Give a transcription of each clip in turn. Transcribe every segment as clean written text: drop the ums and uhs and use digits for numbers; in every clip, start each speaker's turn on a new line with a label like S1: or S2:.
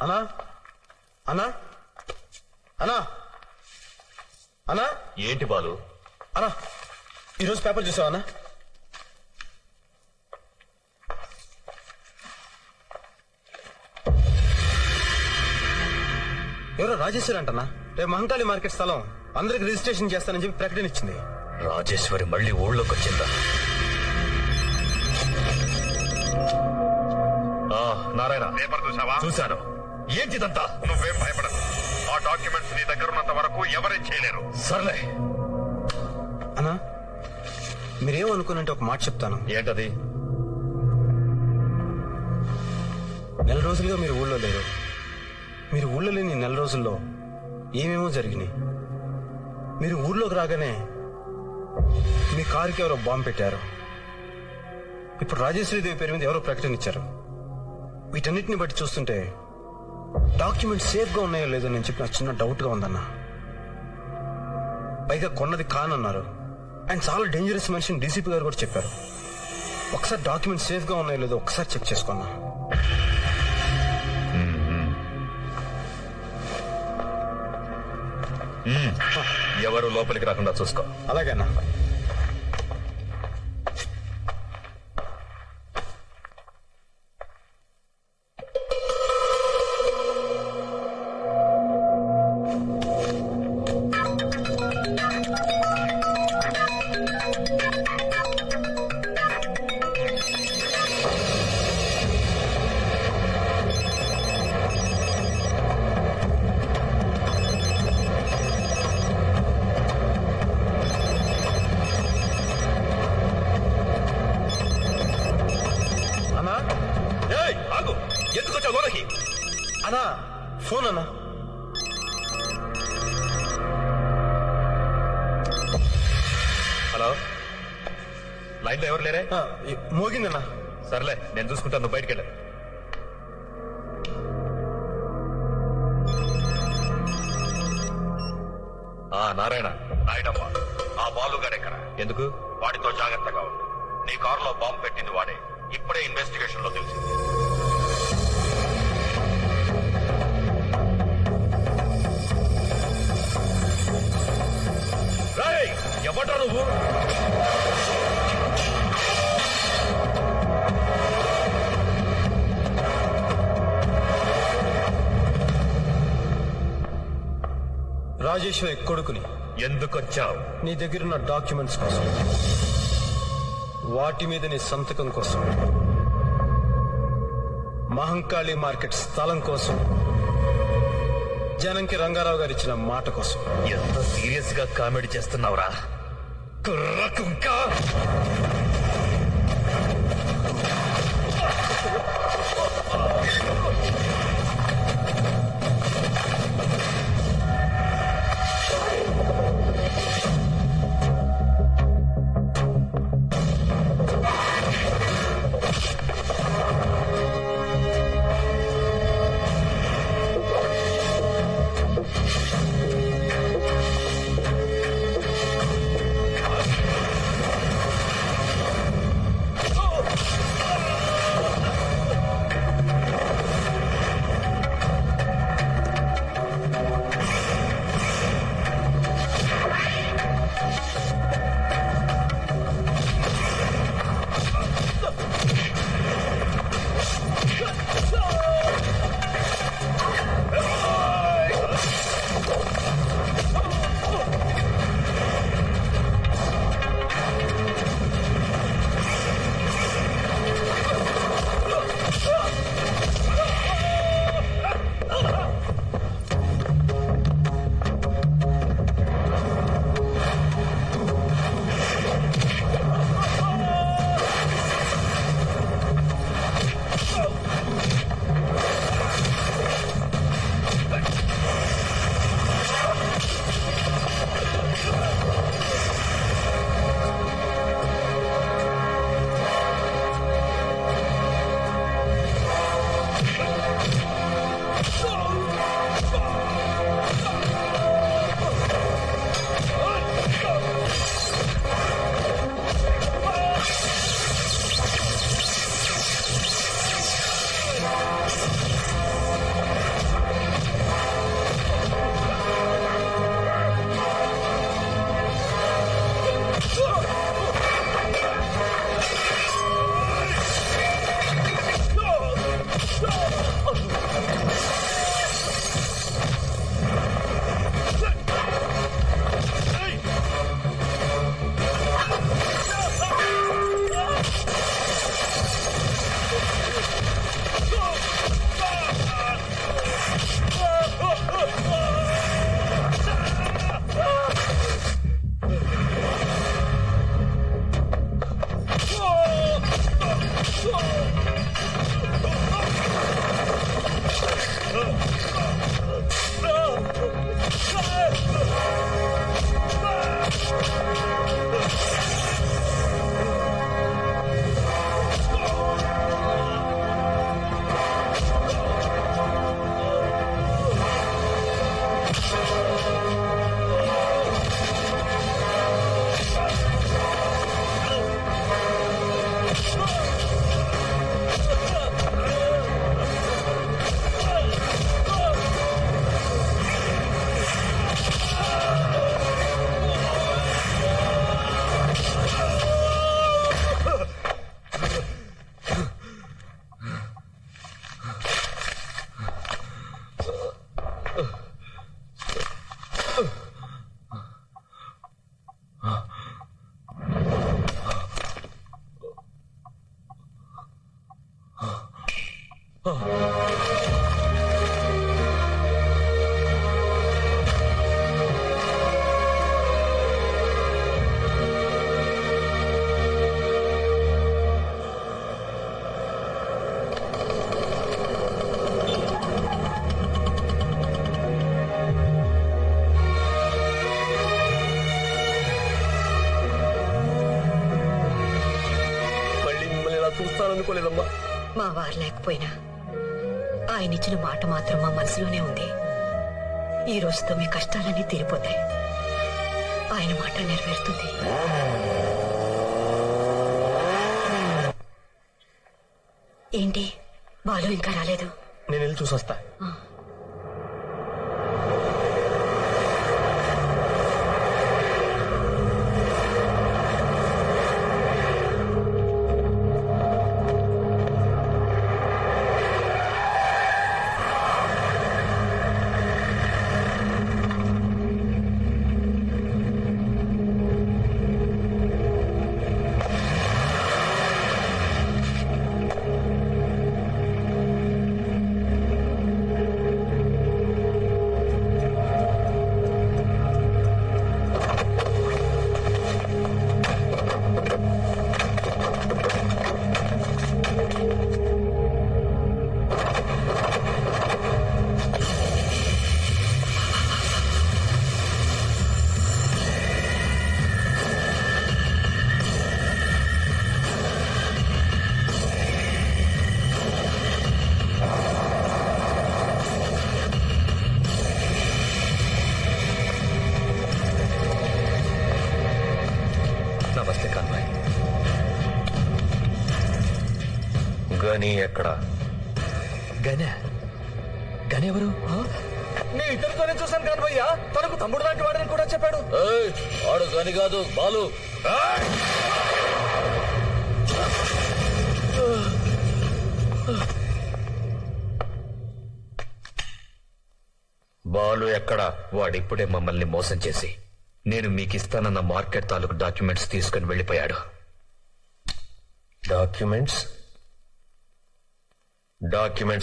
S1: అన్నా అన్నా అన్నా అన్నా
S2: ఏంటి బాలు?
S1: అన్నా ఈరోజు పేపర్ చూసావా అన్నా? ఎవరో రాజేశ్వరి అంటన్నా రేపు మహంకాళి మార్కెట్ స్థలం అందరికి రిజిస్ట్రేషన్ చేస్తానని చెప్పి ప్రకటన ఇచ్చింది.
S2: రాజేశ్వరి మళ్ళీ ఊళ్ళోకి వచ్చిందా? నారాయణ,
S3: పేపర్ చూసావా?
S2: చూశాను. ఏంటిదంతా?
S3: నువ్వేం భయపడదు. ఆ డాక్యుమెంట్స్ నీ దగ్గర ఉన్నంత వరకు ఎవరేం చేయలేరు.
S2: సర్లే.
S1: అన్నా మీరేమనుకున్నంటే ఒక మాట చెప్తాను.
S2: ఏంటది?
S1: నెల రోజులుగా మీరు ఊళ్ళో లేరు. మీరు ఊళ్ళో లేని నెల రోజుల్లో ఏమేమో జరిగినాయి. మీరు ఊర్లోకి రాగానే మీ కారుకి ఎవరో బాంబు పెట్టారు. ఇప్పుడు రాజేశ్వరీదేవి పేరు మీద ఎవరో ప్రకటన ఇచ్చారు. వీటన్నిటిని బట్టి చూస్తుంటే డాక్యుమెంట్ సేఫ్ గా ఉన్నాయో లేదో నేను చెప్పి నాకు చిన్న డౌట్ గా ఉందన్నా. పైగా కొన్నది కానన్నారు. అండ్ చాలా డేంజరస్ మనిషిని డీసీపీ గారు కూడా చెప్పారు. ఒకసారి డాక్యుమెంట్ సేఫ్ గా ఉన్నాయో లేదో ఒకసారి చెక్ చేసుకున్నా.
S2: ఎవరు లోపలికి రాకుండా చూసుకో.
S1: అలాగే అన్నా. అన్నా ఫోన్ అన్నా.
S2: హలో, లైన్ లో ఎవరు లేరే?
S1: మోగిందన్నా.
S2: సర్లే, నేను చూసుకుంటాను. నువ్వు బయటికి వెళ్ళా. నారాయణ,
S3: నాయుడమ్మ, ఆ బాలుగాడెక్కడ?
S2: ఎందుకు?
S3: వాడితో జాగ్రత్తగా ఉంది. నీ కారులో బాంబు పెట్టింది వాడే. ఇప్పుడే ఇన్వెస్టిగేషన్ లో తెలిసింది.
S2: ఎవడ్రా నువ్వు?
S1: రాజేశ్వరి కొడుకుని.
S2: ఎందుకొచ్చావు?
S1: నీ దగ్గరున్న డాక్యుమెంట్స్ కోసం, వాటి మీద నీ సంతకం కోసం, మహంకాళి మార్కెట్ స్థలం కోసం, జనంకి రంగారావు గారు ఇచ్చిన మాట కోసం.
S2: ఎంత సీరియస్ గా కామెడీ చేస్తున్నావురా కుర్ర కుంక! అనుకోలేదమ్మా.
S4: మా వారు లేకపోయినా ఆయన ఇచ్చిన మాట మాత్రం మా మనసులోనే ఉంది. ఈ రోజుతో మీ కష్టాలన్నీ తీరిపోతాయి. ఆయన మాట నెరవేరుతుంది. ఏంటి బాలు ఇంకా రాలేదు?
S1: నేను వెళ్ళి చూసొస్తా.
S2: నమస్తే కాన్వాయ్.
S3: గని ఎక్కడ?
S2: గనే ఎవరు? మీ ఇద్దరితోనే చూశాను కాన్వయ్య. తనకు తమ్ముడు లాంటి వాడని కూడా చెప్పాడు.
S3: వాడు గని కాదు, బాలు. బాలు ఎక్కడ?
S2: వాడిప్పుడే మమ్మల్ని మోసం చేసి నేను మీకు ఇస్తానన్న మార్కెట్ తాలూకు డాక్యుమెంట్స్ తీసుకుని వెళ్ళిపోయాడు.
S3: డాక్యుమెంట్స్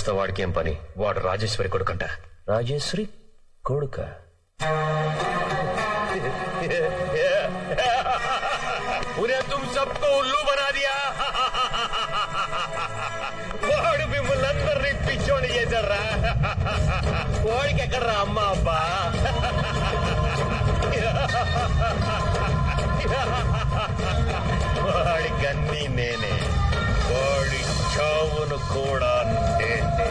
S3: తో వాడికి ఏం పని?
S2: వాడు రాజేశ్వరి కొడుకంట.
S3: రాజేశ్వరి కొడుక? తుమ్ సబ్కో ఉల్లు బనా దియా. వాడు మిమ్మల్ని అందరినీ పిచ్చోని చేశారా? వాడికి ఎక్కడరా అమ్మ అబ్బా? వాడి గన్నీ నేనే, వాడి చావును కూడా నేనే.